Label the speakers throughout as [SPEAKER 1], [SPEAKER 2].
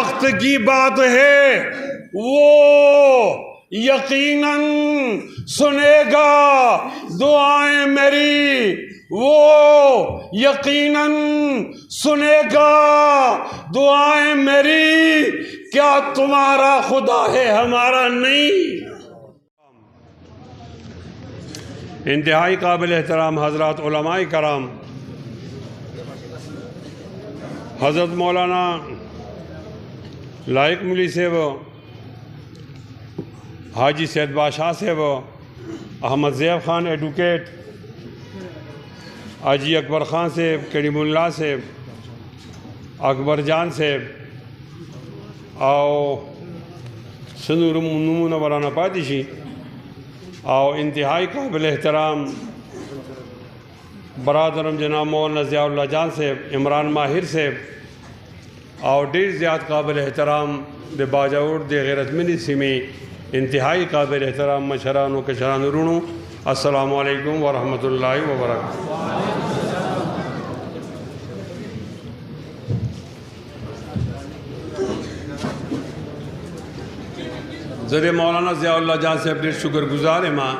[SPEAKER 1] वक्त की बात है, वो यकीनन सुनेगा दुआएं मेरी, वो यकीनन सुनेगा दुआएं मेरी। क्या तुम्हारा खुदा है, हमारा नहीं। इंतहाई काबिल एहतराम हज़रात उलमाए कराम, हज़रत मौलाना लाइक मिली साहब, हाजी सैयद बादशाह साहब, अहमद ज़ैब ख़ान एडवोकेट, हाजी अकबर ख़ान साहब, करीमुल्लाह साहब, अकबर जान साहब और सनूर नमूना वराना पादिशी और इंतहाई काबिल एहतराम बरादरम जनाब मौलाना ज़ियाउल्लाह जान साहब, इमरान माहिर साहब और ढेर ज़्यादा काबिल एहतराम दे बाजाउर दे गैरतमंदी सिमी इंतहाई काबिल एहतराम मशरान कशरान रुणु, अस्सलामु अलैकुम वरहमतुल्लाहि वबरकातुहू। ज़रिए मौलाना ज़ियाउल्लाह जान साहब ढेर शुक्रगुजार है माँ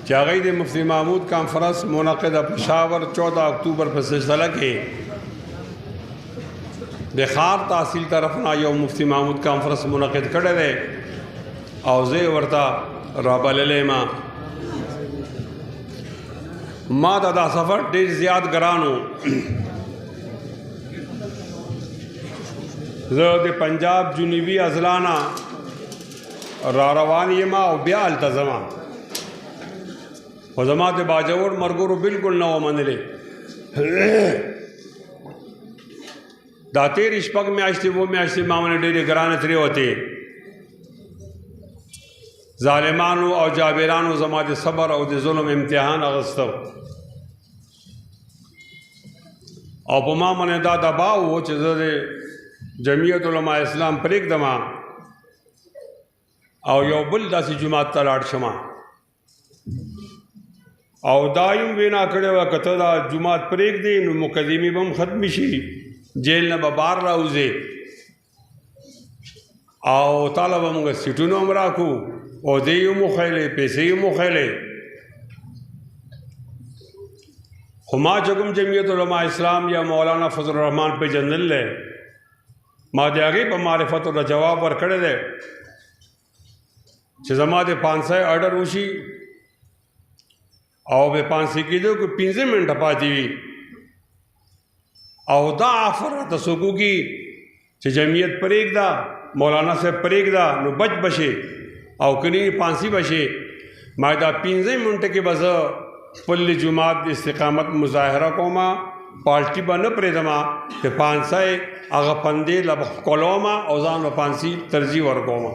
[SPEAKER 1] चागई दे मुफ्ती महमूदकॉनफरस मुनक़िद पेशावर 14 अक्टूबर पर सिलसिला के बेखार तहसील तरफ ना यो मुफ्ती महमूदकॉनफरस मुनक़िद करे दे और जे वर्ता राबले माँ दादा सफ़र ढेर ज़्यादा गरानो ज़ पंजाब जुनूबी अजलाना रवानी माँ और ब्या अल्तज़मा और जमात बाजोड़ मरगुर बिल्कुल न मन ले दातेर इश्पक में आश्ती वो में आश्ती मामने डेरे गराने तरे होते ज़ालिमानो और जाबिरानो जमात सबर और जुल्म इम्तिहान अगस्तव और पमा मन दादा बाव वो चीज़े जमीयत उलमा इस्लाम पर एक दमा और यो बुल दासी जुमात तलाट शमा और दायुम बेना करे व कतदा जुमात पर एक दिन मुकदमी बम ख़त्म शी जेल न बार राउजे और ताला बम सीटूनो हम राखू और दे मुखैले पैसे मुखैले हुमा जगम जमीयत उलमा इस्लाम या मौलाना फजल रहमान पे जनल ले मादे आगे पर मारिफत और जवाब वर करे दे जमाते 500 ऑर्डर उसी और वे 500 की दो कि 15 मिनट पाती हुई और दा आफर तसुकू की जमीयत परेक दा मौलाना से परेक दा नो बच बशे और कनी 500 बशे मायदा 15 मिनट के बस पुल जुमात इस्तिकामत मुजाहरा कोमा पार्टी बन प्रेदमा के 500 आगा पंदे लब कोलोमा औजान व 500 तरजी वर्गोमा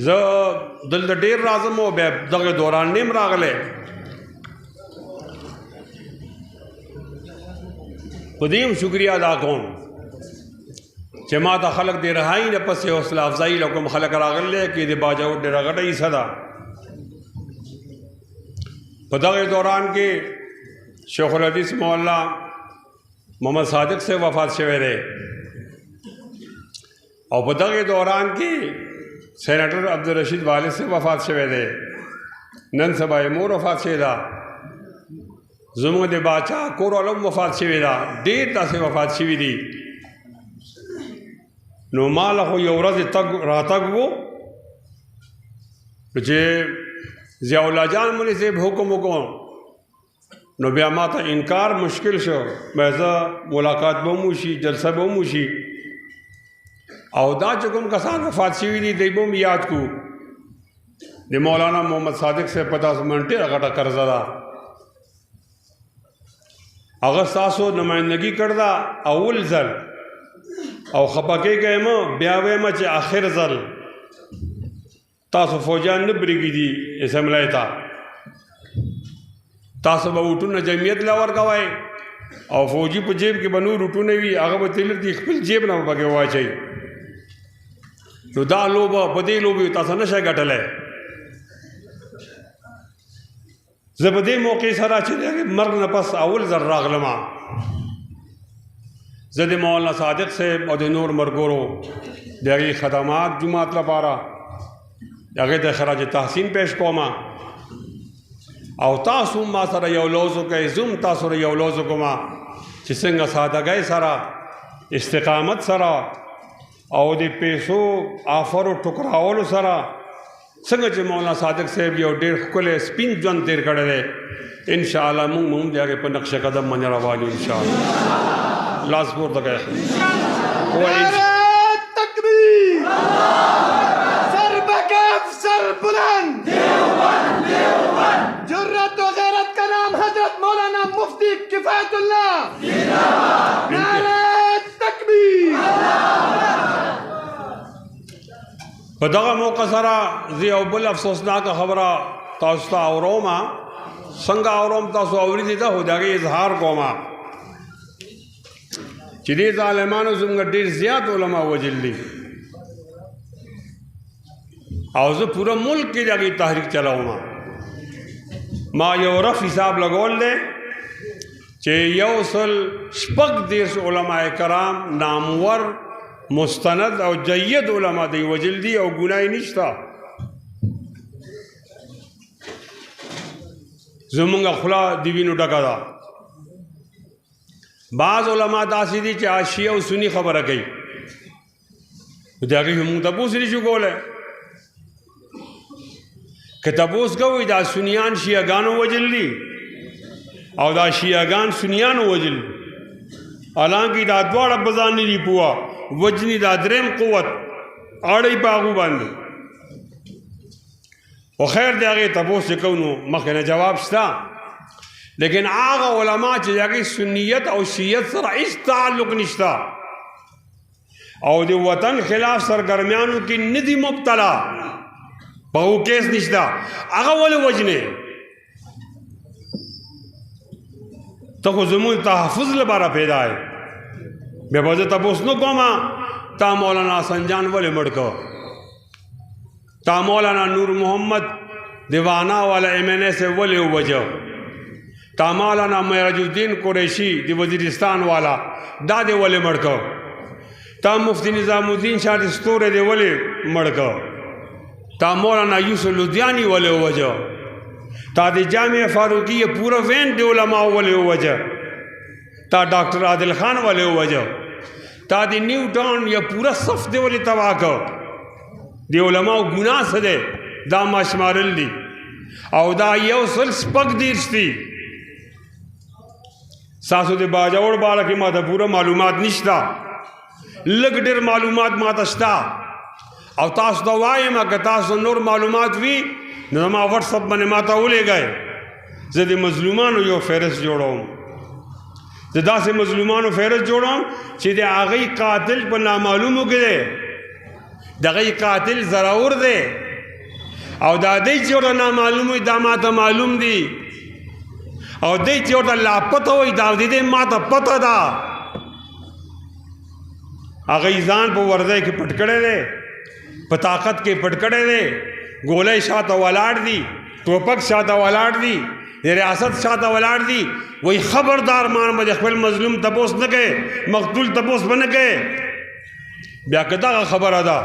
[SPEAKER 1] ज दल डेर राजम हो बे दगे दौरान निम रागले खुदीम शुक्रिया अदा कौन जमात खलक दे रहाई न पस हौसला अफजाई लकुम खलक रागले कि दे बाजाउड़ दे रगड़ई सदा बदगे दौरान के शेखुल हदीस मौला मोहम्मद सादिक से वफ़ात शवेरे और बदगे दौरान के सेनेटर अब्दुल रशीद वाले से वफ़ात शवेरे नन सबाए मोर वफ़ात शेदा जुमुद बाचा कोर अलम वफ़ात शवेदा डेर ता से वफ़ात शवी दी नो माल हो यौरज तक रातक वो जे ज़ियाउल्लाह जान मुनि से हुक्म को नो ब्या माता इनकार मुश्किल शो महजा मुलाकात बमूशी जलसा बमूशी अवदा चुकम कसान वफ़ात शवी दी देबोम याद को दे मौलाना मोहम्मद सादिक से 50 मिनट अगटा कर्जदा अगस्तासो नुमाइंदगी करदा अवल जल और खपके गए म ब्यावे मच आखिर जल तासो फौजान न ब्रिगी दी असम्बली था तासो उठू न जमीयत लावर गवाए और फौजी पर जेब के बनू उठू ने भी आगे बतिल खिल जेब न बगे हुआ चाहिए तो दा लोब पदे लोब तासा नशा गटल है زه په دې موقع سره چې د هغې مرګ نه پس اول ځل راغلم، زه د مولانا صادق صاحب او د نور ملګرو د هغې خدمات جومات لپاره د هغې د خراج تحسین پیش کوم، او تاسو ما سره یو لوز وکئ، زه هم تاسو سره یو لوز وکړم چې څنګه سادګۍ سره استقامت سره او د پیسو آفرو ټکراولو سره څنګه چې مولانا صادق صاحب یو ډېر ښکلی سپین ژوند تېر کړی دی، انشاءالله موږ هم د هغې په نقش قدم باندې روان یو انشاءالله. لاس پورته کړئ.
[SPEAKER 2] تکبیر، سر بکف سر بلند، جرت و غیرت کا نام حضرت مولانا مفتی کفایت اللہ، نعرہ تکبیر.
[SPEAKER 1] په دغه موقع سره زه یو بل افسوسناکه خبره تاسو ته اورم، څنګه اورم تاسو اورېدې ده، خو د هغې اظهار کوم چې دې ظالمانو زموږ ډېر زیات علما وژل دي، او زه پوره ملک کې د هغې تحریک چلوم. ما یو رف حساب لګول دی چې 136 علماء کرام نامور مستند او جید علما دی وجل دی او ګناه نشته. زمونږ خوله د وینو ډکه ده. بعض علما داسې دي چې شیعه او سني خبره کوي، د هغې موږ تپوس نشو کولی. که تپوس کوئ دا سنیان شیعهګانو وجل دي او دا شیعهګان سنیانو وجل دي، حالانکه دا دواړه په ځان نه دي پوه، وجنی دا دریم قوت اړی په هغو باندې. خو خیر د هغې تپوس چې کوو نو مخکې نه جواب شته، لیکن هغه علما چې د هغې سنیت او شیعت سره هېڅ تعلق نشته او د وطن خلاف سرګرمیانو کې نه دي مبتلا، په هغو کیس نشته، هغه ولې وجنې؟ ته خو زموږ تحفظ لپاره پیدا یې. بیا به زه تپوس نه کوم تا مولانا حسن جان ولې مړ کړ، تا مولانا نور محمد دیوانہ والا MNA سے ولې ووجه، تا مولانا معراج الدین قریشی دی وزیرستان والا دا دې ولې مړ کړ، تا مفتی نظام الدین شاه دستور دې ولې مړ کړ، تا مولانا یوسف لدھیانی ولې ووجه، تا د جامع فاروقی پورا وین دی علماء ولې ووجه، تا ڈاکٹر عادل خان والے وجہ، تا دی نیو10 یا پورا صف دے والی تباہ کر دی علماء گناہ سے دے دا ما شمارل دی او دا یو سل سپک دیرش دی. ساسو دے باجوڑ بالا کی ما تا پورا معلومات نشتا، لگ ڈر معلومات ما تا شتا، او تاسو دا وائی ما کہ تاسو نور معلومات وی نو ما واٹس اپ بنے ما تا اولے گئے. زدی مظلومانو یو فیرس جوڑا ہوں، زه داسې مظلومانو فهرست جوړوم چې د هغې قاتل په نامعلومو کې دی، د هغې قاتل زراور دی، او دا دی چې ورته نامعلوم وي دا ما ته معلوم دي، او دی چې ورته لاپته وي دا د دې ما ته پته ده. هغې ځان په وردی کې پټ کړی دی، په طاقت کې پټ کړی دی، ګولۍ شاته ولاړ دي، ټوپک شاته ولاړ دي، ریاست شاته ولاړ دي. وہی خبردار مان بجے خپل مظلوم تپوس نہ گئے، مقتول تپوس بن گئے. بیا که دغه خبره ده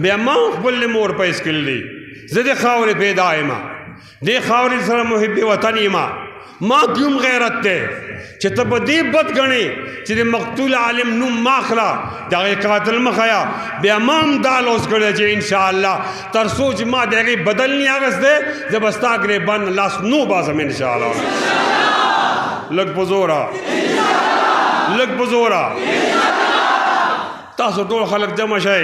[SPEAKER 1] بیا ما خپل مور پیس کړلی، زه د خاورې پیدا یم، دې خاورې سره محب وطن یم، ما کوم غیرت دی چې ته په دې بد ګڼې چې د مقتول عالم نوم ما اخله، د هغې قاتل مه ښیه. بیا ما هم دا لوس کړی چې انشاءالله تر څو چې ما د هغې بدل نه اخیستی زه به ستا ګریبان نه لاس نو باسم انشاءالله. لږ په زوره، لږ په زوره تاسو ټول خلک جمع شئ،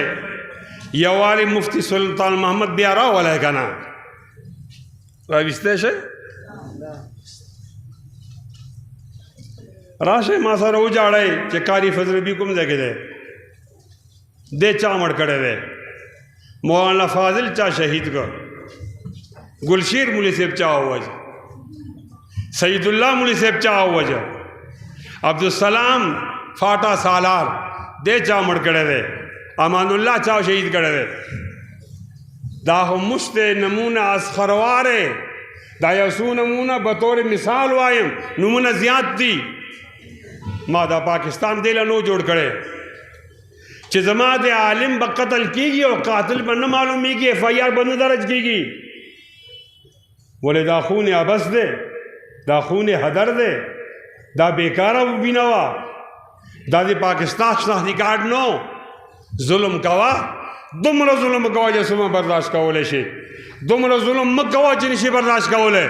[SPEAKER 1] یووالي مفتی سلطان محمد بیا راولی که نه راویستی شئ، راشئ ما سره وجاړئ چې قاری فضل ربی کوم ځای کې دی، دې چا مړ کړی دی، مولانا فاضل چا شهید کړ، گلشیر مولوی صاحب چا ووجه، سید اللہ مولوی صاحب چا ووجه، عبدالسلام فاٹا سالار دے چا مړ کړی دی، امان الله چا شهید کړی دی. دا خو مشت نمونه از خرواره دا یو څو نمونه بطور مثال وایم، نمونه زیات دي. ما دا پاکستان دی له نو جوړ کړی چې زما د عالم به قتل کیږي او قاتل به نه معلومیږي، ایف آئی آر به نه درج کیږي. ولې دا خون عبث دی، دا خون هدر دی، دا بیکاره وینه وه، دا د پاکستان شناختی کارډ نو. ظلم کوه، دومره ظلم کوه چې څومره برداشت کولی شي، دومره ظلم مه کوه چې نشي برداشت کولی.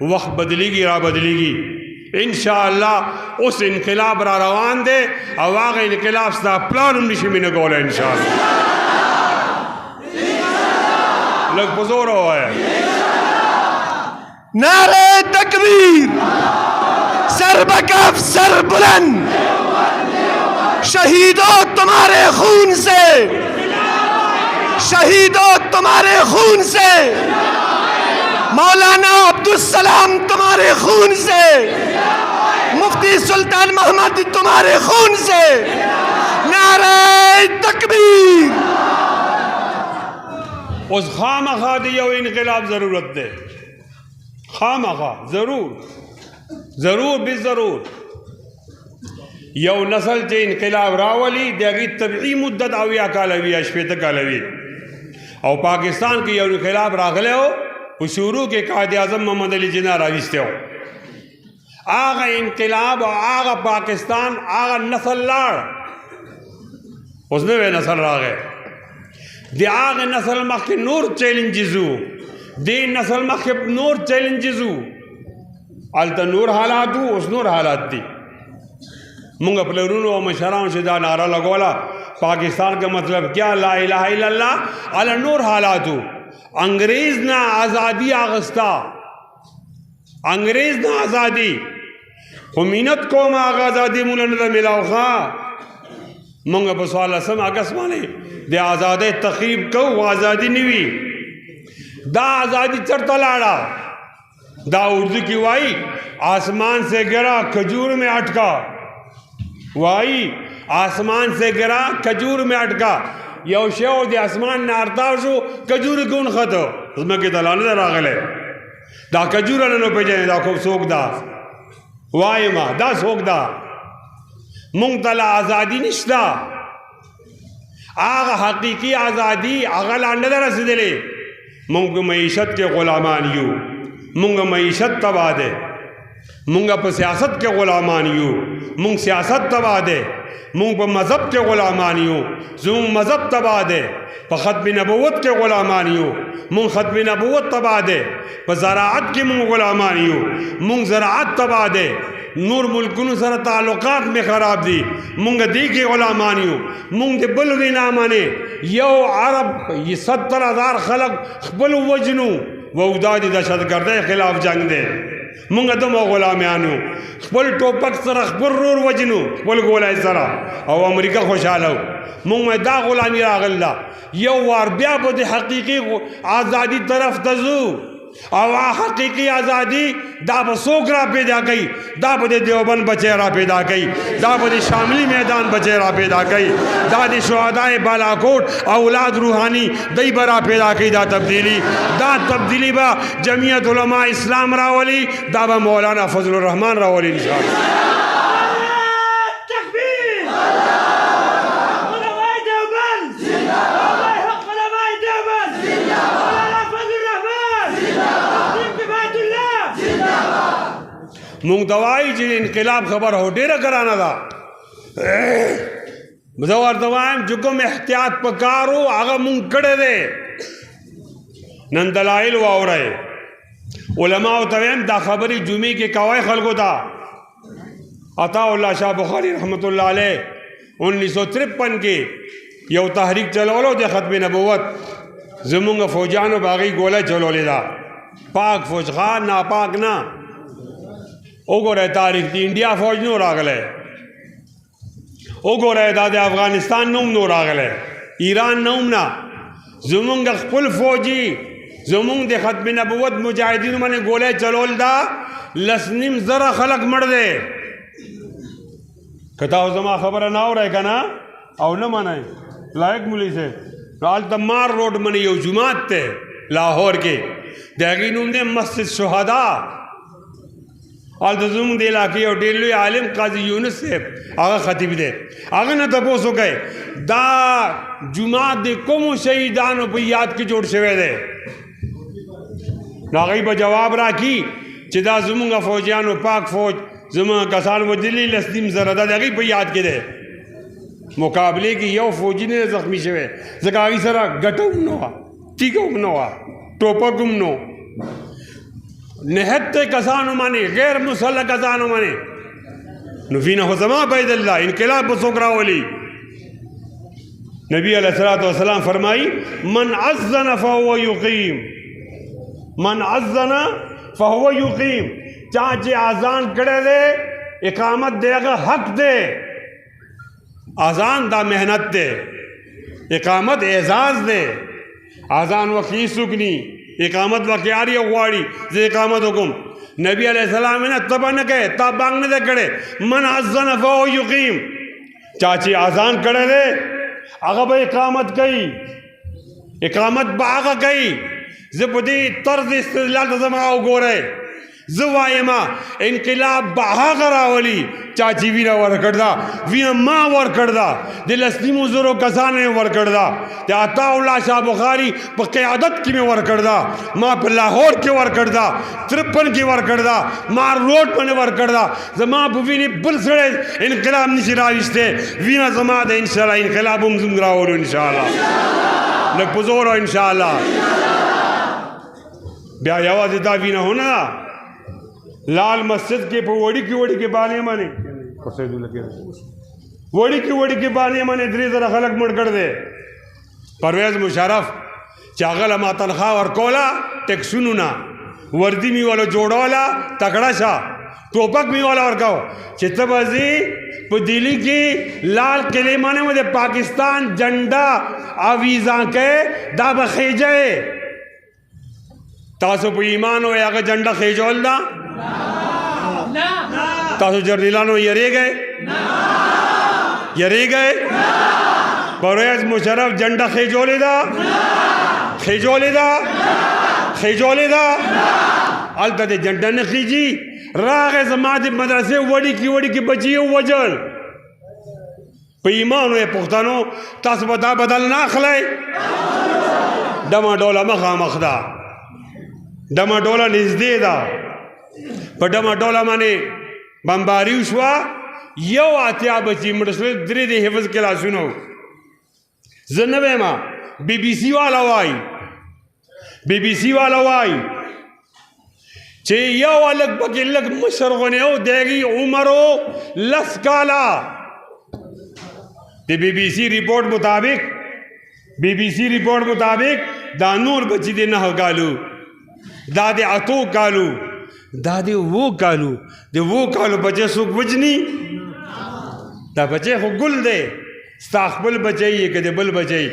[SPEAKER 1] وخت بدلیږي، را بدلیږي انشاءاللہ. اوس انقلاب را روان دی او هغه انقلاب ستا پلان هم نشي مینه کولی انشاءاللہ. لږ په زوره ووایه
[SPEAKER 2] نعرہ تکبیر، سر بکف سر بلند، شہیدوں تمہارے خون سے، شہیدوں تمہارے خون سے، مولانا عبدالسلام تمہارے خون سے، مفتی سلطان محمد تمہارے خون سے. نعرہ تکبیر.
[SPEAKER 1] اوس خامخا د یو انقلاب ضرورت دی، خامخا ضرور بالضرور. یو نسل چې انقلاب راولي د هغې طبعي مدت 80 کاله وي یا 80 کاله وي. او پاکستان کې یو انقلاب راغلی و، په شروع کې قائد اعظم محمد علی جناح راویستی و. هغه انقلاب او هغه پاکستان هغه نسل لاړ، اوس نوی نسل راغی. د هغه نسل مخکې نور چیلنجز وو، دې نسل مخکې نور چیلنجز وو، هلته نور حالات وو، اوس نور حالات دي. مونږ پلرونو او مشرانو چې دا نعره لګوله پاکستان کا مطلب کیا، لا الہ الا اللہ، علی نور حالات وو. انگریز نه آزادی اغستا، انگریز نه آزادی، خو مینت کوم هغه آزادي مونږ نه ده میلاوخه. مونږ په 14 اگست باندې د آزادۍ تقریب کوو، آزادي نه وي. دا آزادی چرته لاړه؟ دا اردو کی وائی آسمان سے گرا کھجور میں اٹکا، وائی آسمان سے گرا کھجور میں اٹکا. یو شیو دی آسمان نارتاو شو کجور کون خطو زمکی تلانه در آگلے دا کجور ننو پیجنے دا خوب سوک دا وائی ما دا سوک دا مونگ تلا آزادی نشتا. آغا حقیقی آزادی آغا لانده در رسیدے لے. مونگ معیشت کے غلامان یو، مونگ معیشت تبا دے، مونگ پا سیاست کے غلامان یو، مونگ سیاست تبا دے، مونگ پا مذہب کے غلامان یو، زمون مذہب تبا دے، پا ختم نبوت کے غلامان یو، مونگ ختم نبوت تبا دے، پا زراعت کے مونگ غلامان یو، مونگ زراعت تبا دے. نور ملکونو سره تعلقات میں خراب دی، مونگ دی کے غلامان یو، مونگ دی بلوی نامانے. یو عرب 70,000 خلق خبل وجنو وودادی دشت گردے خلاف جنگ دے. مونگ دم غلامیانو خبل ٹوپک سر خبل رور وجنو خبل گولای سر او امریکہ خوشحالو. مونگ میں دا غلامی راغل دا. یو وار بیا با دی حقیقی آزادی طرف تزو او حقیقی آزادی دا با سوک را پیدا کئی، دا با دی دیوبند بچے را پیدا کئی، دا با دی شاملی میدان بچے را پیدا کئی، دا دی شہدائے بالاکوٹ اولاد روحانی دی برا پیدا کئی. دا تبدیلی با جمعیت علماء اسلام راولی، دا با مولانا فضل الرحمن راولی انشاءاللہ. مونگ دوائی جی انقلاب خبر ہو ڈیرہ کرانا دا مزوار دوائیم جکم احتیاط پکارو آگا مونگ کڑے دے نن دلائل واو رہے. علماء تویم دا خبری جمعی کے کوای خلقو تا. عطا اللہ شاہ بخاری رحمت اللہ علیہ 1953 کے یو تحریک چلولو دے ختم نبوت. زمونگ فوجانو باغی گولہ چلولی دا، پاک فوج خان نا پاک نا. اوگو رہے تاریخ دی انڈیا فوج نو راغلے، اوگو رہے دا دے افغانستان نوم نو راغلے، ایران نوم نا. زمونگ خپل فوجی زمونگ دے ختم نبوت مجاہدین میں نے گولے چلول دا لسنیم ذرا خلق مر دے. کتاو زما خبر ناو رہے کنا او نہ منائے لائق ملی سے رال تمار روڈ منی یو جماعت تے لاہور کے دہگی نوم دے مسجد شہداء آل دا زمون دے علاقے اور ڈیلوی عالم قاضی یونس سے آغا خطیب دے آغا نا تپوسو گئے دا جماعت دے کم شہیدانو پہ یاد کی جوڑ شوے دے ناغی با جواب را کی چی دا زمونگا فوجیانو پاک فوج زمونگا کسان و دلی لسلیم زردہ دے پہ یاد کے دے مقابلے کی یو فوجی نے زخمی شوے زکاوی سرا گٹو منوا ٹیکو منوا ٹوپا گمنو نہت کسانو مانے غیر مسلح کسانو مانے نفینا حسما بید اللہ انقلاب بسوکرا ولی نبی علیہ السلام فرمائی من عزن فہو یقیم من عزن فہو یقیم چاچے آزان کڑے دے اقامت دے گا حق دے آزان دا محنت دے اقامت اعزاز دے آزان وقی سکنی اقامت وقیاری اغواری زی اقامت حکم نبی علیہ السلام نے تبا نہ کہے تاب بانگنے دے کڑے من عزن فہو یقیم چاچی آزان کڑے دے آگا با اقامت کئی اقامت با آگا کئی زبدی طرز استدلال تزماؤ گو رہے زوائما انقلاب بہا غراولی چاچی وینا ور کردہ وینا ماں ور کردہ دل اسلیم و ذرو کسانے ور کردہ تے عطا اللہ شاہ بخاری پا قیادت کی میں ور کردہ ماں پا لاہور کے ور کردہ 53 کی ور کردہ ماں روڈ پنے ور کردہ زمان پا وینی بل سڑے انقلاب نشی راوشتے وینا زمان دے انشاءاللہ انقلاب ہم زمگراولو انشاءاللہ لگ پزورو انشاءاللہ بیا یواز دا وینا ہونا لال مسجد کے پہ وڑی کی بانے مانے وڑی کی بانے مانے دری ذرا خلق مڑ کر دے پرویز مشرف چاغل ما تنخواہ ورکولا ٹیک سنونا وردی می والا جوڑولا تکڑا شا ٹوپک می والا ورکاو چتا بازی پہ دلی کی لال قلعے مانے مجھے پاکستان جنڈا آویزاں کے دا بخیجے تاسو پہ ایمان ہوئے اگر جنڈا خیجول دا تاسو جرنیلانو یری گئے پرویز مشرف جنڈا خیجولے دا علتا دے جنڈا نخیجی راغ زماد مدرسے وڑی کی بچی وجل پہ ایمان ہوئے پختانو تاسو بدا بدل ناخلے ڈما ڈولا مخامخ دا ڈما ڈولا نزدے دا پا ڈما ڈولا مانے بمباریو شوا یو آتیا بچی مدرسے دری دے حفظ کلا سنو زنبے ماں بی بی سی والا وائی چھے یو الگ بکی لگ مشرغنے ہو دے گی عمرو لس کالا تے بی بی سی ریپورٹ مطابق دا نور بچی دے نہ کالو دا دے اتو کالو دا دے وہ کالو بچے سوک وجنی دا بچے خو گل دے ستاقبل بچائی کدے بل بچائی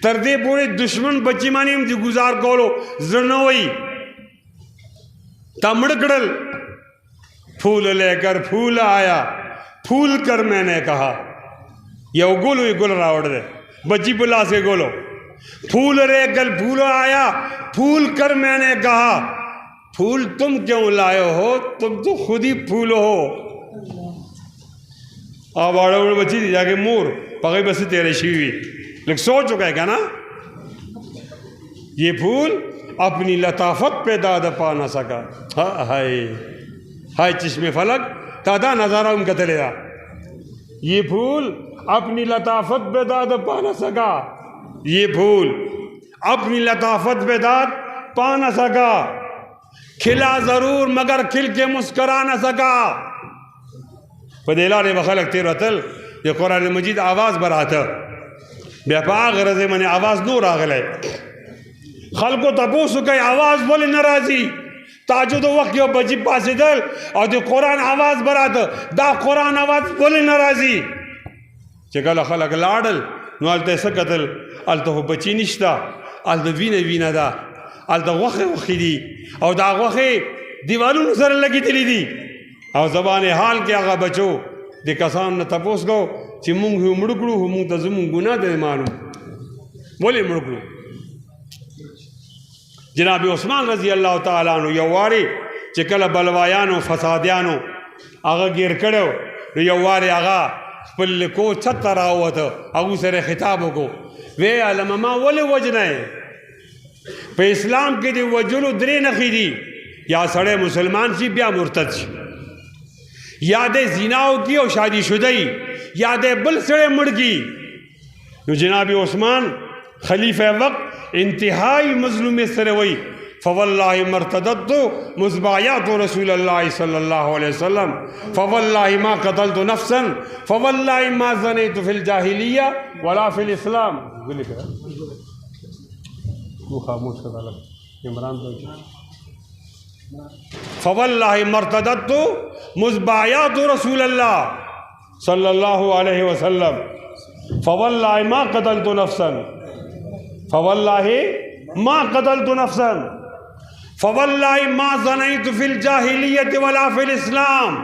[SPEAKER 1] تردے پورے دشمن بچی مانی ہم دی گزار کولو زرنوئی تا مڑکڑل پھول لے کر پھول آیا پھول کر میں نے کہا یو گلو گل راوڑ دے بچی پلا سے گولو پھول رے کل پھول آیا پھول کر میں نے کہا پھول تم کیوں لائے ہو تم تو خود ہی پھول ہو آواڑا وڑا بچی دی جاکے مور پاگئی بس تیرے شیوی لیکن سوچ چکا ہے کیا نا یہ پھول اپنی لطافت پہ داد پا نہ سکا ہائے چشم فلک تادا نظارہ ان کا تلے دا یہ پھول اپنی لطافت پہ داد پا نہ سکا یہ پھول اپنی لطافت پہ داد پا نہ سکا کھلا ضرور مگر کھل کے مسکرا نہ سکا پدیلا نے بخلق تیر وطل یہ قرآن مجید آواز براتا بیا پا غرض من آواز نور آگلے خلقو تپوسو کئی آواز بولے نرازی تاجد وقت یو بجی پاسی دل اور دی قرآن آواز براتا دا قرآن آواز بولے نرازی چکل خلق لاڈل نو آلتا سکتل آلتا ہو بچی نشتا آلتا وین دا آلتا وقی دی او دا وقی دیوالو نصر لگی تلی دی او زبان حال کے آگا بچو دے کسان نا تپوس گو چی مونگ ہو مڑکڑو ہو مونگ تا زمون گناہ دے معلوم بولے مڑکڑو جناب عثمان رضی الله تعالی عنہ یو واري چې کله بلوایانو فسادیانو هغه گیر کړو نو یو واري هغه خپل کو چھت راوته هغه سره خطاب وکړو وی علما ما ولې وجنه په اسلام کې دی وجلو درې نخې دي یا سړی مسلمان شي بیا مرتد شي یا د زیناو کی او شادی شدهی یا د بل سړی مړ کی نو جناب عثمان خلیفہ وقت انتہائی مظلوم سره وی فوالله مرتدت مزبایات رسول الله صلی الله علیه وسلم فوالله ما قتلت نفسا فوالله ما زنیت فی الجاہلیہ ولا فی الاسلام وہ خاموش کر رہا عمران فوالله مرتدت مزبایات رسول اللہ صلی اللہ علیہ وسلم فوالله ما قتلت نفسا فوالله ما قتلت نفسا فوالله ما زنیت فی الجاہلیت ولا فی الاسلام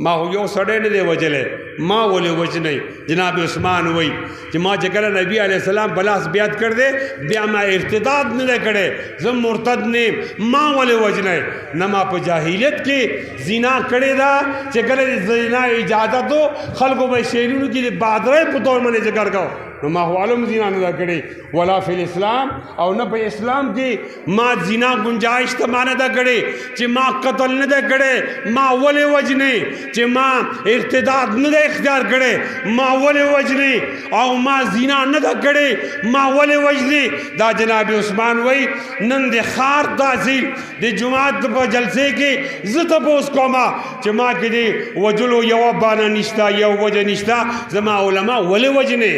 [SPEAKER 1] ما هو یو سړی نه دی وجلی ما ولې وجنی جناب عثمان وی چې ما چې کله نبی علیہ السلام بلاس بیعت کړ دے بیا ما ارتداد نه کړي زه مرتد نه ما ولې وجنی نه ما په جاهلیت کې زنا کړی دا چې کله زنا اجازت دو خلکو به شیرونو کې بادرې په تور باندې ذکر کو نو ما هو علم زنا نه کړي ولا فی الاسلام او نه په اسلام کې ما زنا گنجائش ته ما نه کړي چې ما قتل نه کړي ما ولې وجنی چې ما ارتداد نه اختیار کړي ما ولې وجنی او ما زنا نه کړي ما ولې وجنی دا جناب عثمان وی نن د خار تحصیل د جماعت په جلسه کې زته پوس کوما چې ما کې دی وجلو یو باندې نشتا یو وجه نشتا زما علما ولې وجنی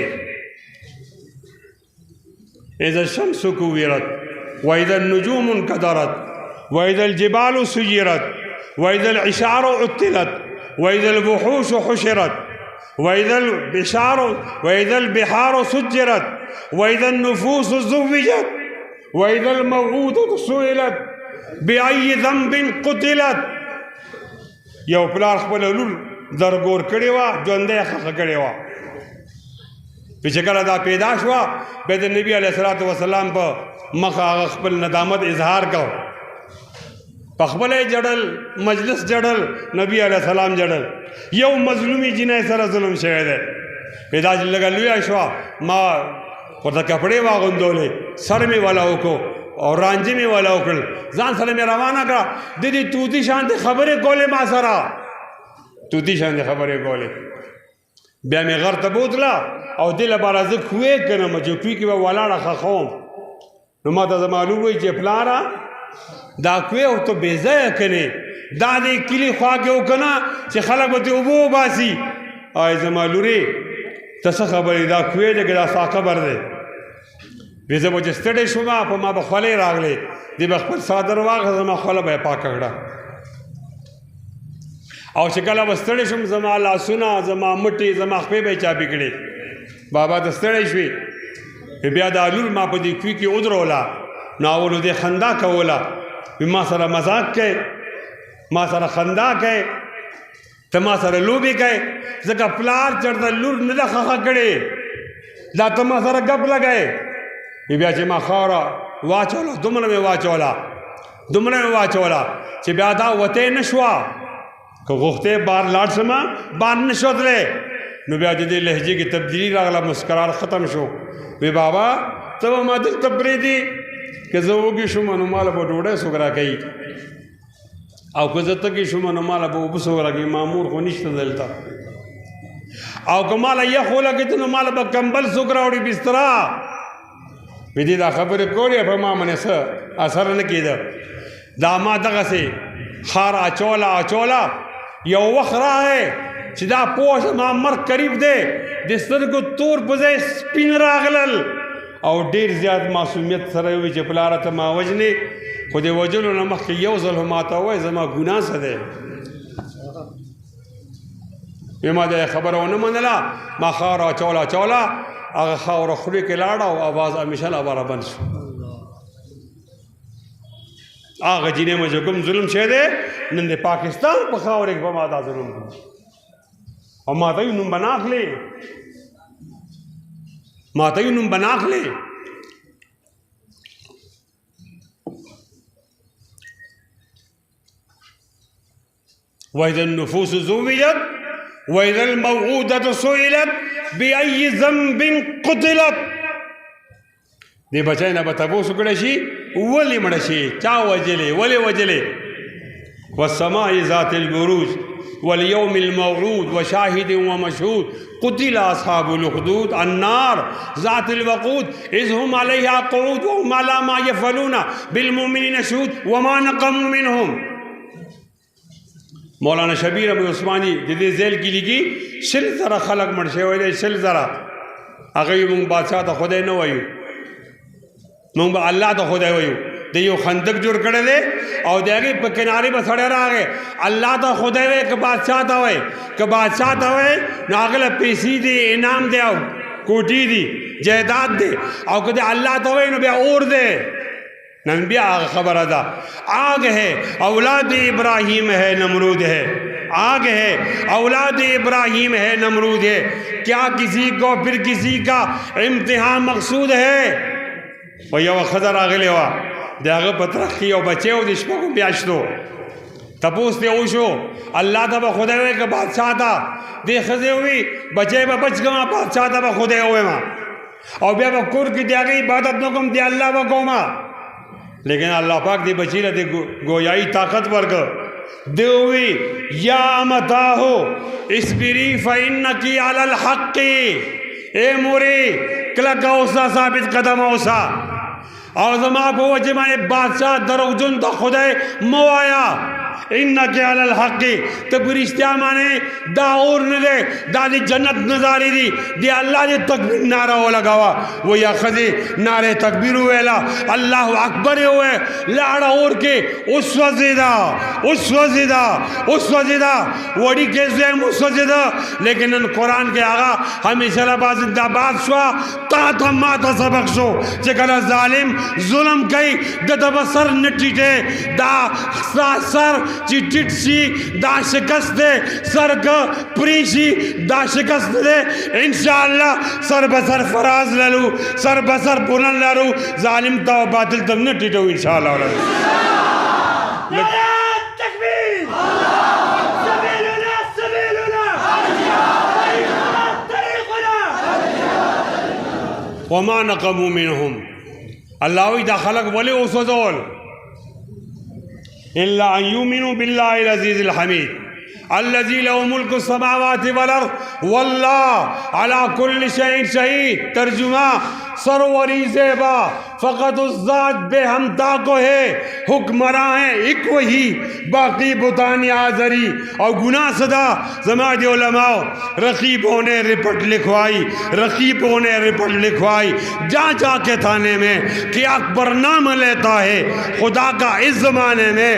[SPEAKER 1] اذا الشمس كورت واذا النجوم انكدرت واذا الجبال سيرت واذا العشار عطلت واذا الوحوش حشرت واذا البحار سجرت واذا النفوس زوجت واذا الموءودة سئلت بأي ذنب قتلت یو پلار خپل لور درګور کړي وا ژوندې خخ کړي وا چې کله دا پیدا شوه بیا د نبی علیه الصلاۃ والسلام په مخ هغه خپل ندامت اظهار کو په خپل جړل مجلس جړل نبی علیه السلام جړل یو مظلومی جنې سره ظلم شوی دی پیدا لګلویا شوه ما ورته کپڑے واغوندولې سر مې والا وکړو او رانجې مې والا وکړل ځان سره مې روانه کړه د دې توتی شانتې خبرې کولې ما سره توتی شانتې خبرې کولې بیا مې غر ته بوتله او دې لپاره زه کوې کنم چې کوې کې به ولاړه خښوم نو ما ته معلوم وي چې پلاره دا کوې او ته بې ځایه کنې دا دې کلي خوا کې وکنه چې خلک به ترې اوبه وباسي آی زما لورې ته څه خبرې دا کوې دی که دا ستا قبر دی وی زه به چې ستړی شوم په ما به خولې راغلې دې به خپل څادر واخله زما خوله به یې پاکه کړه او چې کله به ستړی شوم زما لاسونه زما مټې زما خپې به یې چاپې کړې بابا ته ستړی شوې بیا دا لور ما په دې کوي کې ودروله نو اولو دې خندا کوله وی ما سره مذاق کوي ما سره خندا کوي ته ما سره لوبې کوي ځکه پلار چېرته لور نه ده خښه کړې دا ته ما سره ګپ لګوې بیا چې ما خاوره واچوله دومره مې واچوله چې بیا دا وتی نه شوه که غوښتې بار لاړ شمه بار نه شو تللی نو بیا د دې لهجې کې تبدیلی راغله مسکرار ختم شو وی بابا ته به ما دلته پرېږدې که زه وږې شوم نو ماله به ډوډۍ څوک راکوي او که زه تږې شوم نو ماله به اوبه څوک راکوي مامور خو نشته دلته او که ماله یخ ولګېده نو ماله به کمبل څوک راوړي بستره وی دې دا خبرې کولې په ما باندې څه اثر نه کېده دا ما دغسې خار اچوله یو وخت راغی چې دا پوه شم ما مرګ قریب دی د سترګو تور په ځای سپین راغلل او ډېر زیات معصومیت سره وي چې پلاره ته ما وجنې خو د وجلو نه مخکې یو ځل هم ماته ووایي زما ګناه څه دی وی ما د خبره ونه منله ما خاوره اچوله هغه خاوره خولې کې لاړه او آواز همیشه لپاره بند شو هغه جینې مې چې کوم ظلم شوی دی نن د پاکستان په خاوره کې به ما دا ظلم کوي او ما ته یې نوم به نه اخلې وإذا النفوس زوجت وإذا الموءودة سئلت بأي ذنب قتلت. دې بچی نه به تپوس وکړی شي ولې مړه شي، چا وجلې، ولې وجلې. والسماء ذات البروج واليوم الموعود وشاهد ومشهود قتل أصحاب الأخدود النار ذات الوقود إذ هم عليها قعود وهم على ما يفعلون بالمؤمنين شهود وما نقموا منهم. مولانا شبیر ابو عثمانی د دې ځیل کې لیکي 100 خلق مړ شوي دي، 100. هغه موږ بادشاہ ته خدای نه وایو، موږ به الله ته خدای وایو. د یو خندق جوړ کړی دی او د هغې په کنارې به سړی راغی، الله ته خدای وایي که بادشاہ ته وایي، که بادشاہ ته وایي نو هغه له پیسې دی، انعام دی او کوټې دي، جایداد دی. او که د الله ته وایي نو بیا اور دی. نن بیا هغه خبره ده، آگ ہے اولاد ابراہیم ہے نمرود ہے، آگ ہے اولاد ابراہیم ہے نمرود ہے، کیا کسی کو پھر کسی کا امتحان مقصود ہے. و یو ښځه راغلې وه د هغه په ترخ کې یو بچی و د شپږو میاشتو. تپوس ترې وشو الله ته به خدای وایي که بادشاه ته. دې ښځې ووي بچی به بچ کړم، بادشاه ته به خدای ووایم او بیا به کور کې د هغې عبادت نه کوم، د الله به کوم. لیکن اللہ پاک دی بچی له دې گویائی طاقت ورکړ. دی ووي یا امتا ہو اصبری فإنکی علی الحق. اے مورې کلکه اوسه، ثابت قدم اوسه او زما په وجه باندې بادشاه دروغجن ته خدای مه وایه. انک علی الحق، ته په رښتیا باندې دا اور نه دی، دا د جنت نظارې دي. د الله د تکبیر نعره ولګوه. و یا ښځې نعره تکبیر وویله، الله اکبر یې وویل، لاړه اور کې وسوځېده، وسوځېده، وسوځېده، وړوکی زوی هم وسوځېده. لیکن نن قرآن کې هغه همیشه لپاره زنده باد شوه. تا ته ما ته سبق شو چې کله ظالم ظلم کوي د ده به سر نه ټیټې، دا سر چې ټیټ شي دا شکست دی، سر که پرې شي دا شکست دی. انشاءالله سر به سر فراز لرو، سر به سر بلند لرو، ظالم ته او باطل ته نه ټیټو انشاءالله.
[SPEAKER 2] تکبیر سبیلنا سبیلنا طریقنا.
[SPEAKER 1] وما نقموا منهم. الله وی دا خلق ولې وسوځول؟ إلا أن يؤمنوا بالله العزيز الحميد الذي له ملك السماوات والأرض والله على كل شيء شهيد. ترجمہ سروری زیبا فقط اس ذات بے ہمتا کو ہے، حکمراں ہے ایک وہی، باقی بتانی آزری. اور گناہ صدا زماعت علماء رقیبوں نے رپٹ لکھوائی، رقیبوں نے رپٹ لکھوائی جا جا کے تھانے میں کہ اکبر نام لیتا ہے خدا کا اس زمانے میں.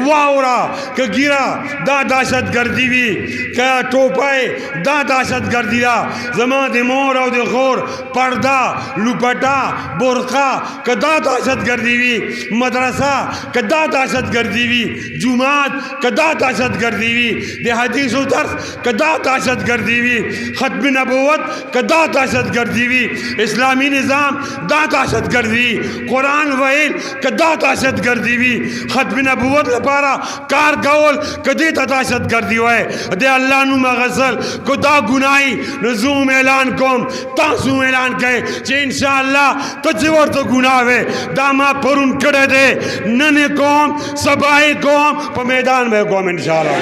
[SPEAKER 1] واورا کہ گرا دا دہشت گردی بھی کہ ٹوپائے دا دہشت گردی دا زماعت مور اور دخور پردہ لپٹا برقع کدا دہشت گردی ہوئی، مدرسہ کدا دہشت گردی ہوئی، جماعت کدا دہشت گردی ہوئی، دے حدیث و درس کدا دہشت گردی ہوئی، ختم نبوت کدا دہشت گردی ہوئی، اسلامی نظام دا دہشت گردی، قرآن وحیل کدا دہشت گردی ہوئی، ختم نبوت لپارا کار کول کدی تا دہشت گردی ہوئے. دے اللہ نو مغسل کدا گناہی نزوم اعلان کوم تاسو اعلان کہے چھ انشاءاللہ تجور تو گناہ ہے داما پرون کڑے دے ننے قوم سبائی قوم پا میدان میں قوم انشاءاللہ.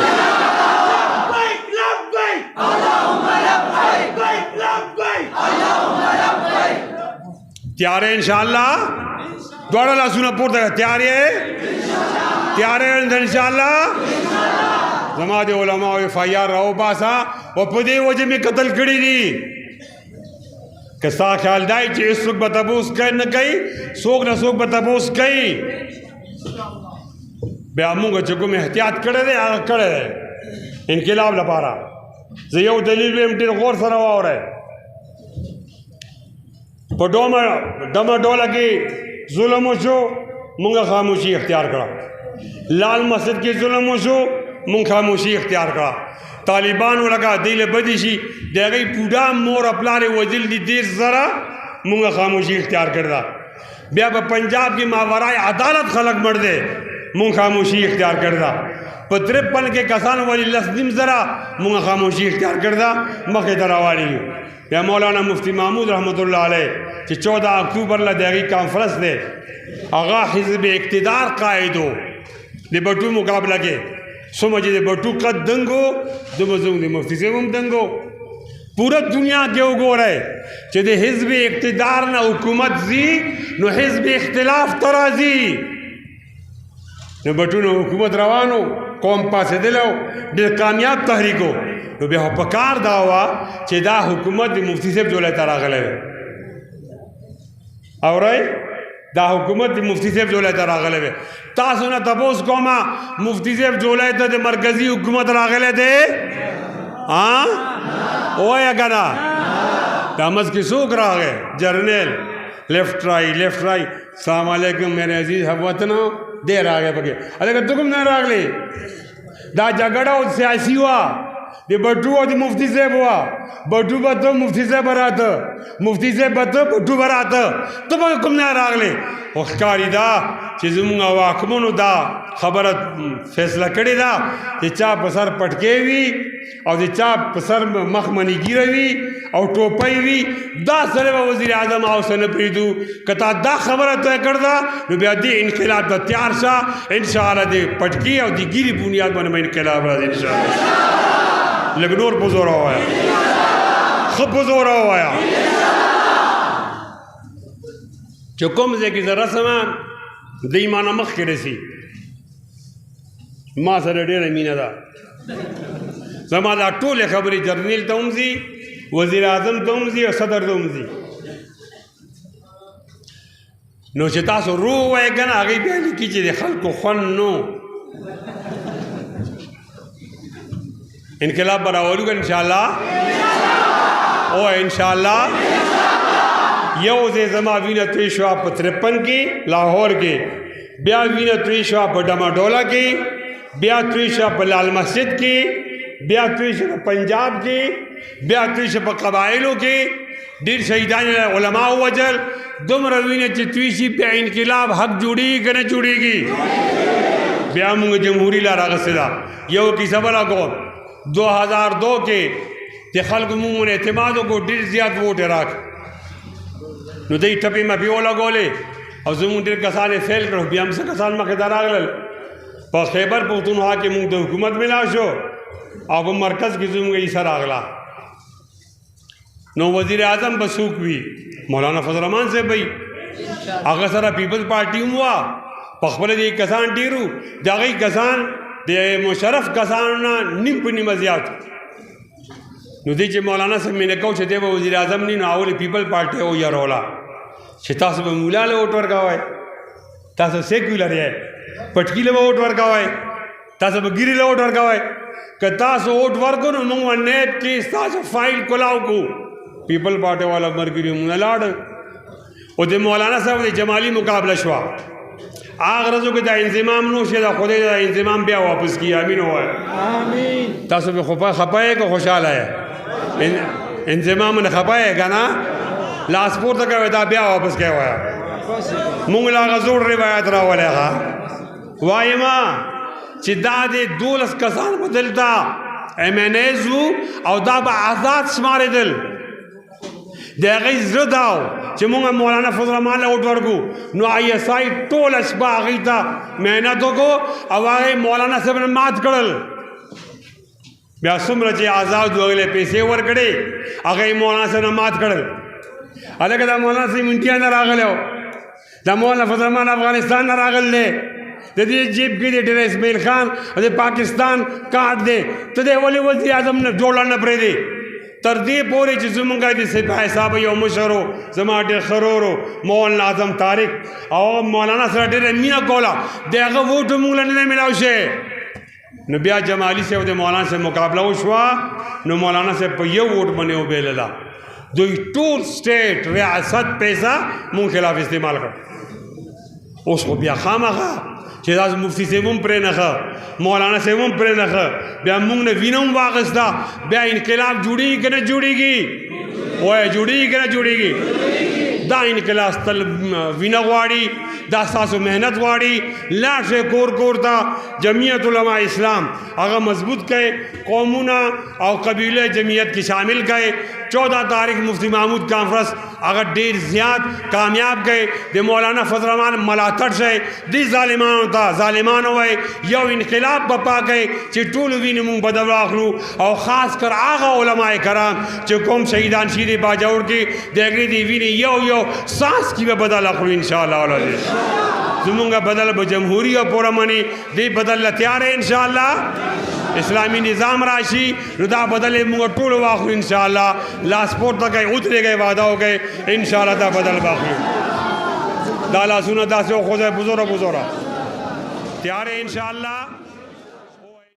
[SPEAKER 1] تیارے انشاءاللہ دوڑا اللہ سنہ پورتا ہے تیارے تیارے انشاءاللہ. زماد علماء فیار رہو باسا و پدے وجہ میں قتل کری دی کہ سا خیال دائی چی اس وقت بتبوس کئی نہ کئی سوک نہ سوک بتبوس کئی بے آمونگا چکو میں احتیاط کرے دے آگا کرے دے انقلاب لپارا زیو دلیل بے امتیر غور سر ہوا ہو رہے پا ڈوما ڈولا کی ظلم شو منگا خاموشی اختیار کرا لال مسجد کی ظلم شو منگ خاموشی اختیار کرا طالبانو لگا دیل بدیشی دیگئی پودا مور اپلارے وزل دی دیر ذرا منگا خاموشی اختیار کردہ بیا پا پنجاب کی ماورائے عدالت خلق مردے مونږ خاموشي اختیار کړې ده. په 53 کې کسان ولې 10 زره مونږ خاموشي اختیار کړې ده مخې ته روانې یو. بیا مولانا مفتی محمود رحمت الله علیه چې 14 اکتوبر له د هغې کانفرنس دی هغه حزب اقتدار قائد و د بټو مقابله کې څومره چې د بټو قد دنګ و دومره زموږ د مفتی صاحب هم دنګ و. پورا دنیا کې وګورئ چې د حزب اقتدار نه حکومت ځي نو حزب اختلاف ته راځي. نو بټونو حکومت روانو قوم پاسېدلی و ډېر کامیاب تحریک و. نو بیا خو په کار دا وه چې دا حکومت د مفتی صاحب ځولی ته راغلی دی. اورئ دا حکومت د مفتی صاحب ځولی ته راغلی دی. تاسو نه تپوس کومه مفتی صاحب ځولی ته د مرکزي حکومت راغلی دی؟ وایه که نه دا منځ کې څوک راغی؟ جرنیل لیفٹ رائی السلام علیکم میرے عزیز هموطنو دی راغی پکې. هلکه ته کوم نه راغلی؟ دا جګړه او سیاسي وه د بټو او د مفتی صاحب وه. بټو به ته مفتی صاحب راته مفتی صاحب به ته بټو به راته ته به کوم نه راغلی؟ خو ښکاري دا چې زموږ واکمنو دا خبره فیصله کړې ده چې چا په سر پټکې وي او د چا په سر مخمني ګیره وي او ټوپۍ وي دا سره به وزیر اعظم اوسه نه پرېږدو. که تا دا خبره طے کړ ده نو بیا دې انقلاب ته تیار شه انشاءالله د پټکي او د ګیرې بنیاد باندې به انقلاب راځي انشاءالله. لږ نور په زوره ووایه ښه په زوره ووایه چې کوم ځای کې زه رسمه د ایمانه مخکې رسي ما سره ډېره مینه ده. زما دا ټولې خبرې جرنیل ته هم ځي وزیر اعظم ته هم ځي او صدر ته هم ځي. نو چې تاسو رو وایئ که نه هغې بیا لیکي چې د خلکو خوند نو انقلاب به راولو که انشاءالله او انشاءالله. یو ځای زما وینه توی شوه په 53 کې لاهور کې، بیا وینه توی شوه په ډماډوله کې، بیا توی شوه په لال مسجد کې، بیا توی شوه په پنجاب کې، بیا توی شوه په قبایلو کې. ډېر شهیدان علما ووژل. دومره وینه چې توی شي بیا انقلاب حق جوړېږي که نه جوړېږي؟ بیا موږ جمهوري لار اخیستې ده. یو کیسه بله کوم 2002 کې د خلکو موږ اعتماد وکړو ډېر زیات ووټ یې راکړ نو دوی ټپې مپې ولګولې او زموږ ډېر کسان یې فیل کړو. بیا هم څه کسان مخې ته راغلل. په خیبر پښتونخوا کې موږ د حکومت ملاو شو او په مرکز کې زموږ عیسه راغله. نو وزیر اعظم به څوک وي؟ مولانا فضل الرحمان صاحب وي. هغه سره پیپلز پارټي هم وه. په خپله د کسان ډېرو د هغې کسان د مشرف کسانو نه نیم په نیمه زیات. نو دی چې مولانا صاحب مینه کو چې دی به وزیر اعظم نه نو اول پیپل پارټي ویروله چې تاسو به مولا له ووټ ورکوئ، تاسو سیکولر یې، پټکي له به ووټ ورکوئ، تاسو به ګیري له ووټ ورکوئ. که تاسو ووټ ورکو نو موږ به نیب کې ستاسو فایل کلاو کو. پیپل پارټي والا مرګري موږ نه لاړ او د مولانا صاحب د جمالي مقابله شوه. هغه ورځو کې دا انضمام نو شي دا خدای دا انضمام بیا واپس کړي. امین ووایه. آمین. تاسو به خفه یې که خوشحاله یې؟ انضمام نه خفه یې که نه؟ لاس پورته کوئ دا بیا واپس کوئ. وایه مونږ له هغه زوړ روایت راولی ښه وایما چې دا د 12 کسان به دلته MNAs وو او دا به آزاد شمارېدل. د هغې زړه دا و چې مونږ مولانا فضل الرحمان له ووټ ورکړو نو ISI ټوله شپه هغې ته محنت وکړو او هغې مولانا صاحب نه مات کړل. بیا څومره چې آزاد و هغې له پیسې ورکړې هغې مولانا صاحب نه مات کړل. هلکه دا مولانا صاحب انډیا نه راغلی و، دا مولانا فضل الرحمان افغانستان نه راغلی دی. د دې جیب کې د ډېر اسماعیل خان د پاکستان کارت دی. ته دی ولې وزیر اعظم نه جوړه نه پرېږدې؟ تر دې پورې چې زمونږ د سپاه صاحب یو مشر و زما ډېر ښه ورور و مولانا اعظم طارق او مولانا سره ډېره مینه کوله د هغه ووټ موږ له نه میلاو شوی. نو بیا جمالي صاحب د مولانا صاحب مقابله وشوه نو مولانا صاحب په یو ووټ باندې وبېلله. دوی ټول سټیټ ریاست پیسه مونږ خلاف استعمال کړ. اوس خو بیا خامخا چې دا مفتی صاحب هم پرې نښه مولانا صاحب هم پرې نښه بیا مونږ نه وینه هم واخیسته. بیا انقلاب جوړېږي که نه جوړېږي؟ وایه جوړېږي که نه جوړېږي؟ دا انقلاب تل وینه غواړي دا ستاسو محنت غواړي. لاړ شئ کور کور ته. جمعیت علماء اسلام هغه مضبوط کړئ، قومونه او قبیله جمعیت کې شامل کړئ. 14 تاریخ مفتی محمودکانفرس هغه ډیر زیات کامیاب کړئ. د مولانا فضل الرحمن ملاتړ شئ. دې ظالمانو ته ظالمانو وای یو انقلاب بپا کړئ چې ټول وینې مونږ بدل واخلو، او خاص کر هغه علماء کرام چې کوم شهیدان شي د باجوڑ کې د هغې د وینې یو ساس کې به بدل اخلو انشاءالله. ولادي زمونږ بدل به جمهوری او پوره منی دې بدل له تیار ان شاء الله. اسلامی نظام راشي نو دا بدل موږ ټول واخلو ان شاء الله. لاسپورټ ته کوي اترېږي وعده وکړي ان شاء الله دا بدل واخلو. دا لاسونه داسې خو ځای بزرګ تیار ان شاء الله.